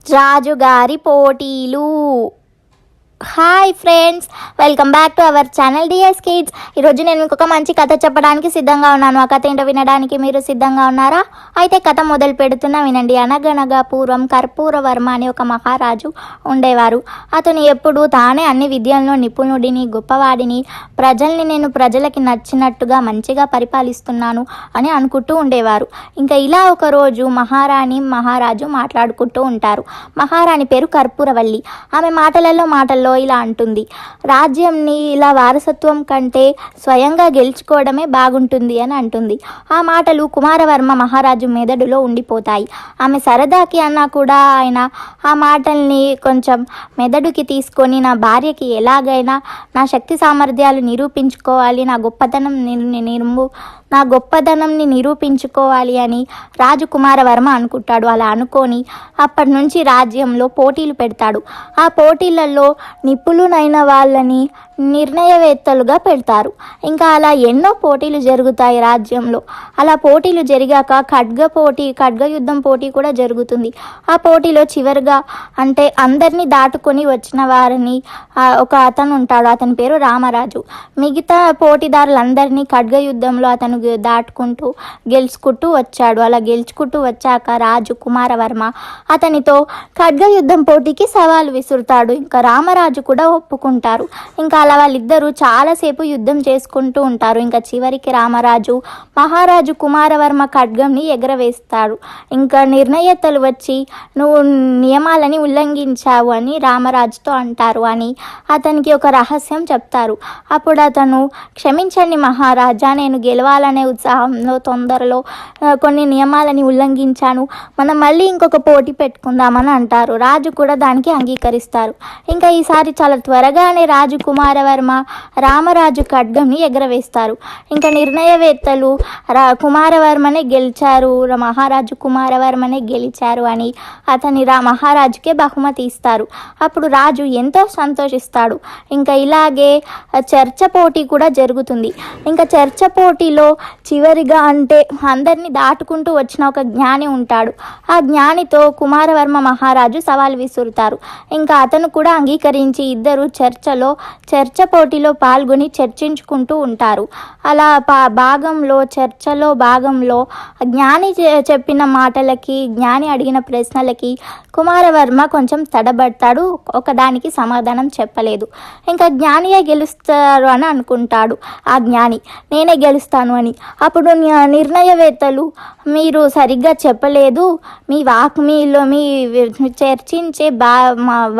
రాజుగారి పోటీలు. Hi friends, welcome back to our channel DS kids. ఈరోజు నేను ఇంకొక మంచి కథ చెప్పడానికి సిద్ధంగా ఉన్నాను. ఆ కథ ఏంటో వినడానికి మీరు సిద్ధంగా ఉన్నారా? అయితే కథ మొదలు పెడుతున్నా వినండి. అనగనగా పూర్వం కర్పూరవర్మ అని ఒక మహారాజు ఉండేవారు. అతను ఎప్పుడు తానే అన్ని విద్యల్లో నిపుణుడిని, గొప్పవాడిని, నేను ప్రజలకి నచ్చినట్టుగా మంచిగా పరిపాలిస్తున్నాను అని అనుకుంటూ ఉండేవారు. ఇంకా ఇలా ఒకరోజు మహారాజు మాట్లాడుకుంటూ ఉంటారు. మహారాణి పేరు కర్పూరవల్లి. ఆమె మాటల్లో ఇలా అంటుంది, రాజ్యంని ఇలా వారసత్వం కంటే స్వయంగా గెలుచుకోవడమే బాగుంటుంది అని అంటుంది. ఆ మాటలు కుమారవర్మ మహారాజు మెదడులో ఉండిపోతాయి. ఆమె సరదాకి అన్నా కూడా ఆయన ఆ మాటల్ని కొంచెం మెదడుకి తీసుకొని నా భార్యకి ఎలాగైనా నా శక్తి సామర్థ్యాలు నిరూపించుకోవాలి, నా గొప్పదనంని నిరూపించుకోవాలి అని రాజకుమారవర్మ అనుకుంటాడు. అలా అనుకొని అప్పటి నుంచి రాజ్యంలో పోటీలు పెడతాడు. ఆ పోటీలలో నిపుణులైన వాళ్ళని నిర్ణయవేత్తలుగా పెడతారు. ఇంకా అలా ఎన్నో పోటీలు జరుగుతాయి రాజ్యంలో. అలా పోటీలు జరిగాక ఖడ్గయుద్ధం పోటీ కూడా జరుగుతుంది. ఆ పోటీలో చివరిగా అంటే అందరినీ దాటుకొని వచ్చిన వారిని ఒక అతను ఉంటాడు. అతని పేరు రామరాజు. మిగతా పోటీదారులందరినీ ఖడ్గయుద్ధంలో అతను దాటుకుంటూ గెలుచుకుంటూ వచ్చాడు. అలా గెలుచుకుంటూ వచ్చాక రాజు కుమారవర్మ అతనితో ఖడ్గయుద్ధం పోటీకి సవాలు విసురుతాడు. ఇంకా రామరాజు కూడా ఒప్పుకుంటారు. ఇంకా అలా వాళ్ళిద్దరూ చాలాసేపు యుద్ధం చేసుకుంటూ ఉంటారు. ఇంకా చివరికి మహారాజు కుమారవర్మ ఖడ్గంని ఎగరవేస్తాడు. ఇంకా నిర్ణయేతలు వచ్చి నువ్వు నియమాలని ఉల్లంఘించావు అని రామరాజుతో అంటారు అని అతనికి ఒక రహస్యం చెప్తారు. అప్పుడు అతను, క్షమించండి మహారాజా, నేను గెలవాలనే ఉత్సాహంలో తొందరలో కొన్ని నియమాలని ఉల్లంఘించాను, మనం మళ్ళీ ఇంకొక పోటీ పెట్టుకుందామని అంటారు. రాజు కూడా దానికి అంగీకరిస్తారు. ఇంకా ఈసారి చాలా త్వరగానే కుమారవర్మ రామరాజు ఖడ్గంని ఎగరవేస్తారు. ఇంకా నిర్ణయవేత్తలు కుమారవర్మనే గెలిచారు, మహారాజు కుమారవర్మనే గెలిచారు అని మహారాజుకే బహుమతి ఇస్తారు. అప్పుడు రాజు ఎంతో సంతోషిస్తాడు. ఇంకా ఇలాగే చర్చ పోటీ కూడా జరుగుతుంది. ఇంకా చర్చ పోటీలో చివరిగా అంటే అందరినీ దాటుకుంటూ వచ్చిన ఒక జ్ఞాని ఉంటాడు. ఆ జ్ఞానితో కుమారవర్మ మహారాజు సవాల్ విసురుతారు. ఇంకా అతను కూడా అంగీకరించి ఇద్దరు చర్చ పోటీలో పాల్గొని చర్చించుకుంటూ ఉంటారు. అలా చర్చలో భాగంలో జ్ఞాని చెప్పిన మాటలకి, జ్ఞాని అడిగిన ప్రశ్నలకి కుమారవర్మ కొంచెం తడబడతాడు. ఒకదానికి సమాధానం చెప్పలేదు. ఇంకా జ్ఞానియే గెలుస్తారు అని అనుకుంటాడు. ఆ జ్ఞాని నేనే గెలుస్తాను అని. అప్పుడు నిర్ణయవేత్తలు, మీరు సరిగ్గా చెప్పలేదు, మీలో చర్చించే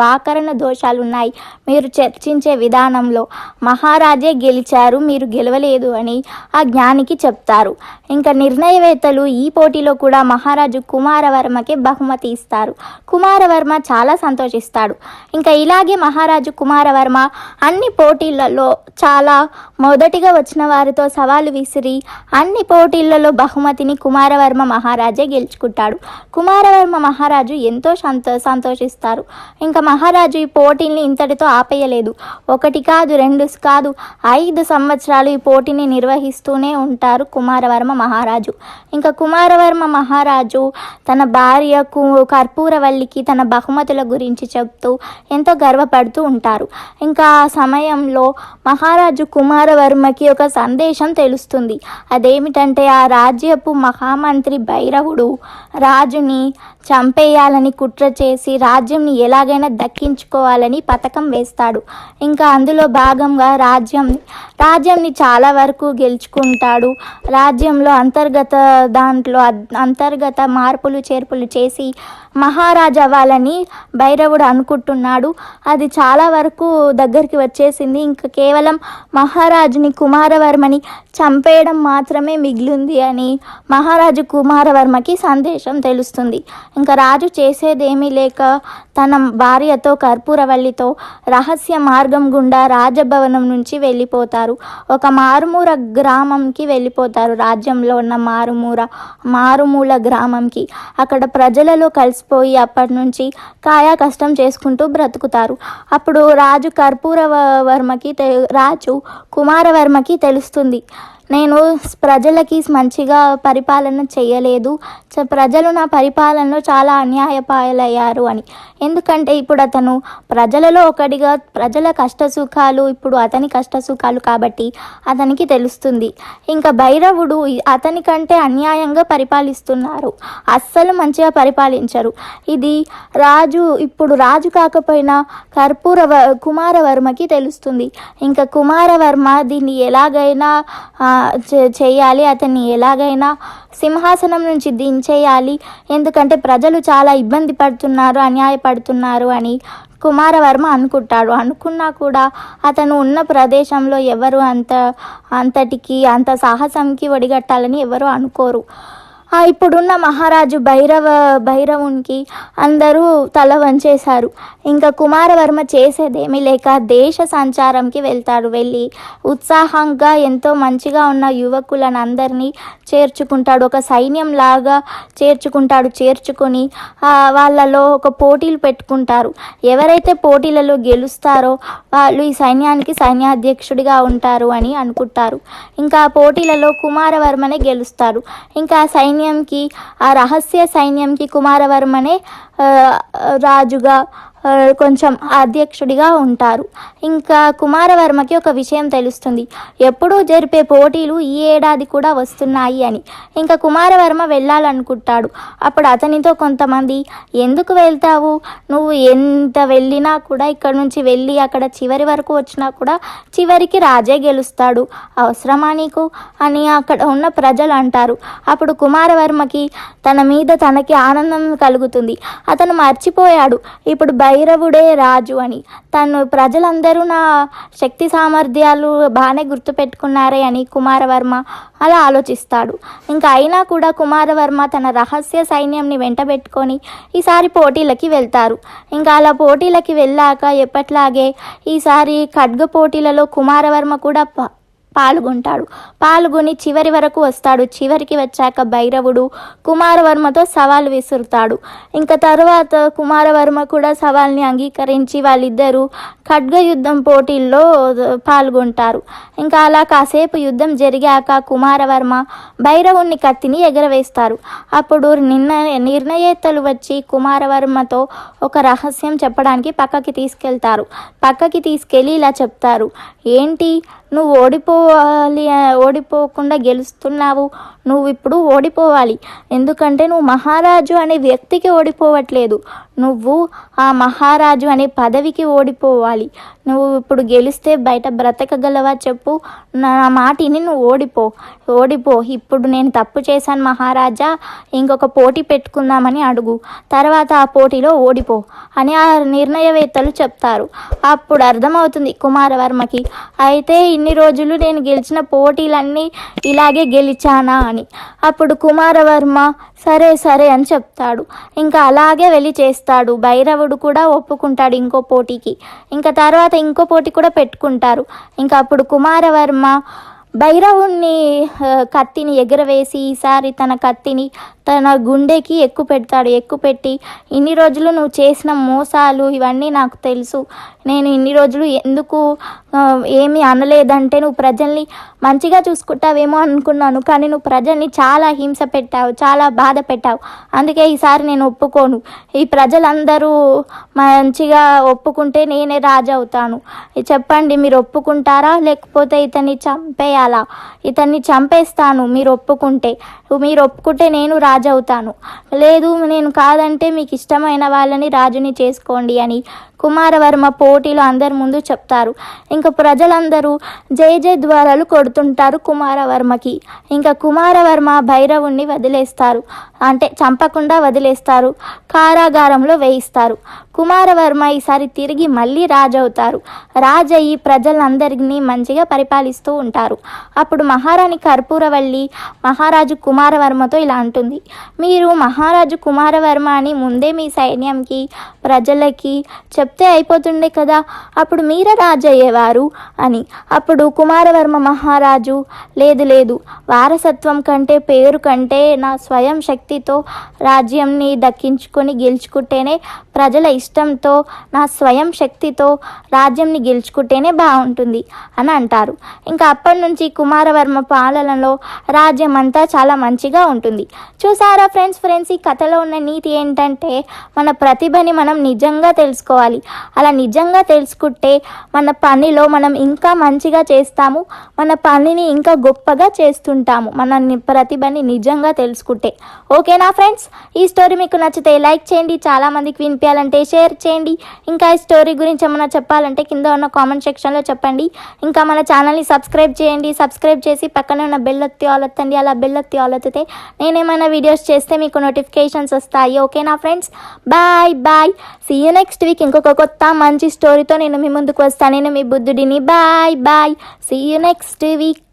వ్యాకరణ దోషాలు ఉన్నాయి, మీరు చర్చించే విధానంలో మహారాజే గెలిచారు, మీరు గెలవలేదు అని ఆ జ్ఞానికి చెప్తారు. ఇంకా నిర్ణయవేత్తలు ఈ పోటీలో కూడా మహారాజు కుమారవర్మకే బహుమతి ఇస్తారు. కుమారవర్మ చాలా సంతోషిస్తాడు. ఇంకా ఇలాగే మహారాజు కుమారవర్మ అన్ని పోటీలలో చాలా మొదటిగా వచ్చిన వారితో సవాలు విసిరి అన్ని పోటీలలో బహుమతిని కుమారవర్మ మహారాజే గెలుచుకుంటాడు. కుమారవర్మ మహారాజు ఎంతో సంతోషిస్తారు. ఇంకా మహారాజు ఈ పోటీని ఇంతటితో ఆపేయలేదు. 1 కాదు, 2 కాదు, 5 సంవత్సరాలు ఈ పోటీని నిర్వహిస్తూనే ఉంటారు కుమారవర్మ మహారాజు. ఇంకా కుమారవర్మ మహారాజు తన భార్య కర్పూరవల్లికి తన బహుమతుల గురించి చెప్తూ ఎంతో గర్వపడుతూ ఉంటారు. ఇంకా ఆ సమయంలో మహారాజు కుమారవర్మకి ఒక సందేశం తెలుస్తుంది. అదేమిటంటే ఆ రాజ్యపు మహామంత్రి భైరవుడు రాజుని చంపేయాలని కుట్ర చేసి రాజ్యంని ఎలాగైనా దక్కించుకోవాలని పథకం వేస్తాడు. ఇంకా అందులో భాగంగా రాజ్యంని చాలా వరకు గెలుచుకుంటాడు. రాజ్యంలో అంతర్గత మార్పులు చేర్పులు చేసి మహారాజు అవ్వాలని భైరవుడు అనుకుంటున్నాడు. అది చాలా వరకు దగ్గరికి వచ్చేసింది. ఇంకా కేవలం మహారాజుని కుమారవర్మని చంపేయడం మాత్రమే మిగిలింది అని మహారాజు కుమారవర్మకి సందేశం తెలుస్తుంది. ఇంకా రాజు చేసేదేమీ లేక తన భార్యతో కర్పూరవల్లితో రహస్య మార్గం గుండా రాజభవనం నుంచి వెళ్ళిపోతారు. ఒక మారుమూల గ్రామంకి వెళ్ళిపోతారు. రాజ్యంలో ఉన్న మారుమూల గ్రామంకి. అక్కడ ప్రజలలో కలిసిపోయి అప్పటి నుంచి కాయా కష్టం చేసుకుంటూ బ్రతుకుతారు. అప్పుడు రాజు కుమారవర్మకి తెలుస్తుంది, నేను ప్రజలకి మంచిగా పరిపాలన చేయలేదు, ప్రజలు నా పరిపాలనలో చాలా అన్యాయపాలయ్యారు అని. ఎందుకంటే ఇప్పుడు అతను ప్రజలలో ఒకటిగా, ప్రజల కష్టసుఖాలు ఇప్పుడు అతని కష్టసుఖాలు కాబట్టి అతనికి తెలుస్తుంది. ఇంకా భైరవుడు అతని కంటే అన్యాయంగా పరిపాలిస్తున్నారు, అస్సలు మంచిగా పరిపాలించరు. ఇది ఇప్పుడు రాజు కాకపోయినా కుమారవర్మకి తెలుస్తుంది. ఇంకా కుమారవర్మ దీన్ని ఎలాగైనా చేయాలి, అతన్ని ఎలాగైనా సింహాసనం నుంచి దించేయాలి, ఎందుకంటే ప్రజలు చాలా ఇబ్బంది పడుతున్నారు, అన్యాయపడుతున్నారు అని కుమారవర్మ అనుకున్నా కూడా అతను ఉన్న ప్రదేశంలో ఎవరు అంత సాహసంకి ఒడిగట్టాలని ఎవరు అనుకోరు. ఇప్పుడున్న మహారాజు భైరవునికి అందరూ తల వంచేశారు. ఇంకా కుమారవర్మ చేసేదేమీ లేక దేశ సంచారంకి వెళ్తాడు. వెళ్ళి ఉత్సాహంగా ఎంతో మంచిగా ఉన్న యువకులను అందరినీ చేర్చుకుంటాడు, ఒక సైన్యం లాగా చేర్చుకొని వాళ్ళలో ఒక పోటీలు పెట్టుకుంటారు. ఎవరైతే పోటీలలో గెలుస్తారో వాళ్ళు ఈ సైన్యానికి సైన్యాధ్యక్షుడిగా ఉంటారు అని అనుకుంటారు. ఇంకా ఆ పోటీలలో కుమారవర్మనే గెలుస్తాడు. ఇంకా ఆ రహస్య సైన్యంకి కుమారవర్మనే రాజుగా కొంచెం అధ్యక్షుడిగా ఉంటారు. ఇంకా కుమారవర్మకి ఒక విషయం తెలుస్తుంది, ఎప్పుడూ జరిపే పోటీలు ఈ ఏడాది కూడా వస్తున్నాయి అని. ఇంకా కుమారవర్మ వెళ్ళాలనుకుంటాడు. అప్పుడు అతనితో కొంతమంది, ఎందుకు వెళ్తావు, నువ్వు ఎంత వెళ్ళినా కూడా, ఇక్కడ నుంచి వెళ్ళి అక్కడ చివరి వరకు వచ్చినా కూడా చివరికి రాజే గెలుస్తాడు, అవసరమా నీకు అని అక్కడ ఉన్న ప్రజలు అంటారు. అప్పుడు కుమారవర్మకి తన మీద తనకి ఆనందం కలుగుతుంది. అతను మర్చిపోయాడు ఇప్పుడు భైరవుడే రాజు అని. ప్రజలందరూ నా శక్తి సామర్థ్యాలు బాగానే గుర్తుపెట్టుకున్నారే అని కుమారవర్మ అలా ఆలోచిస్తాడు. ఇంకా అయినా కూడా కుమారవర్మ తన రహస్య సైన్యంని వెంటబెట్టుకొని ఈసారి పోటీలకి వెళ్తారు. ఇంకా అలా పోటీలకి వెళ్ళాక ఎప్పట్లాగే ఈసారి ఖడ్గ పోటీలలో కుమారవర్మ కూడా పాల్గొని చివరి వరకు వస్తాడు. చివరికి వచ్చాక భైరవుడు కుమారవర్మతో సవాల్ విసురుతాడు. ఇంకా తర్వాత కుమారవర్మ కూడా సవాల్ని అంగీకరించి వాళ్ళిద్దరూ ఖడ్గ యుద్ధం పోటీల్లో పాల్గొంటారు. ఇంకా అలా కాసేపు యుద్ధం జరిగాక కుమారవర్మ భైరవుని కత్తిని ఎగరవేస్తారు. అప్పుడు నిర్ణయేతలు వచ్చి కుమారవర్మతో ఒక రహస్యం చెప్పడానికి పక్కకి తీసుకెళ్ళి ఇలా చెప్తారు, ఏంటి నువ్వు ఓడిపోకుండా గెలుస్తున్నావు, నువ్వు ఇప్పుడు ఓడిపోవాలి, ఎందుకంటే నువ్వు మహారాజు అనే వ్యక్తికి ఓడిపోవట్లేదు, నువ్వు ఆ మహారాజు అనే పదవికి ఓడిపోవాలి. నువ్వు ఇప్పుడు గెలిస్తే బయట బ్రతకగలవా చెప్పు, నా మాటిని నువ్వు ఓడిపో. ఇప్పుడు నేను తప్పు చేశాను మహారాజా, ఇంకొక పోటీ పెట్టుకుందామని అడుగు, తర్వాత ఆ పోటీలో ఓడిపో అని ఆ నిర్ణయవేత్తలు చెప్తారు. అప్పుడు అర్థమవుతుంది కుమారవర్మకి, అయితే ఇన్ని రోజులు నేను గెలిచిన పోటీలన్నీ ఇలాగే గెలిచానా అని. అప్పుడు కుమారవర్మ సరే అని చెప్తాడు. ఇంకా అలాగే వెళ్ళి చేస్తాడు. భైరవుడు కూడా ఒప్పుకుంటాడు ఇంకో పోటీకి. ఇంకా తర్వాత ఇంకో పోటీ కూడా పెట్టుకుంటారు. ఇంకా అప్పుడు కుమారవర్మ భైరవుణ్ణి కత్తిని ఎగరవేసి ఈసారి తన కత్తిని తన గుండెకి ఎక్కుపెట్టి, ఇన్ని రోజులు నువ్వు చేసిన మోసాలు ఇవన్నీ నాకు తెలుసు, నేను ఇన్ని రోజులు ఎందుకు ఏమీ అనలేదంటే నువ్వు ప్రజల్ని మంచిగా చూసుకుంటావేమో అనుకున్నాను, కానీ నువ్వు ప్రజల్ని చాలా హింస పెట్టావు, చాలా బాధ పెట్టావు, అందుకే ఈసారి నేను ఒప్పుకోను. ఈ ప్రజలందరూ మంచిగా ఒప్పుకుంటే నేనే రాజు అవుతాను. చెప్పండి, మీరు ఒప్పుకుంటారా లేకపోతే ఇతన్ని చంపేయాలా? ఇతన్ని చంపేస్తాను మీరు ఒప్పుకుంటే నేను రాజు అవుతాను, లేదు నేను కాదంటే మీకు ఇష్టమైన వాళ్ళని రాజుని చేసుకోండి అని కుమారవర్మ పోటీలో అందరి ముందు చెప్తారు. ఇంకా ప్రజలందరూ జయ ద్వారాలు కొడుతుంటారు కుమారవర్మకి. ఇంకా కుమారవర్మ భైరవుణ్ణి చంపకుండా వదిలేస్తారు, కారాగారంలో వేయిస్తారు. కుమారవర్మ ఈసారి తిరిగి మళ్ళీ రాజు అవుతారు. రాజయ్యి ప్రజలందరినీ మంచిగా పరిపాలిస్తూ ఉంటారు. అప్పుడు మహారాణి కర్పూరవల్లి మహారాజు కుమారవర్మతో ఇలా అంటుంది, మీరు మహారాజు కుమారవర్మ అని ముందే మీ సైన్యంకి ప్రజలకి చెప్తే అయిపోతుండే కదా, అప్పుడు మీరే రాజు అయ్యేవారు అని. అప్పుడు కుమారవర్మ మహారాజు, లేదు వారసత్వం కంటే పేరు కంటే నా స్వయం శక్తితో రాజ్యంని దక్కించుకొని గెలుచుకుంటేనే ప్రజల ఇష్టంతో నా స్వయం శక్తితో రాజ్యంని గెలుచుకుంటేనే బాగుంటుంది అని అంటారు. ఇంకా అప్పటి నుంచి కుమారవర్మ పాలనలో రాజ్యం అంతా చాలా మంచిగా ఉంటుంది. చూసారా ఫ్రెండ్స్ ఈ కథలో ఉన్న నీతి ఏంటంటే మన ప్రతిభని మనం నిజంగా తెలుసుకోవాలి. అలా నిజంగా తెలుసుకుంటే మన పనిలో మనం ఇంకా మంచిగా చేస్తాము, మన పనిని ఇంకా గొప్పగా చేస్తుంటాము, మన ప్రతిభని నిజంగా తెలుసుకుంటే. ఓకేనా ఫ్రెండ్స్? ఈ స్టోరీ మీకు నచ్చితే లైక్ చేయండి, చాలామందికి వినిపించాలంటే షేర్ చేయండి. ఇంకా ఈ స్టోరీ గురించి ఏమైనా చెప్పాలంటే కింద ఉన్న కామెంట్ సెక్షన్లో చెప్పండి. ఇంకా మన ఛానల్ని సబ్స్క్రైబ్ చేయండి. సబ్స్క్రైబ్ చేసి పక్కనే ఉన్న బెల్ ఒత్తి ఆలొత్తండి. అలా బెల్ ఒత్తి ఆలొత్తితే నేనేమైనా వీడియోస్ చేస్తే మీకు నోటిఫికేషన్స్ వస్తాయి. ఓకేనా friends? Bye. See you next week. ఇంకొక కొత్త మంచి స్టోరీతో నేను మీ ముందుకు వస్తాను. నేను మీ బుద్ధుడిని. Bye. See you next week.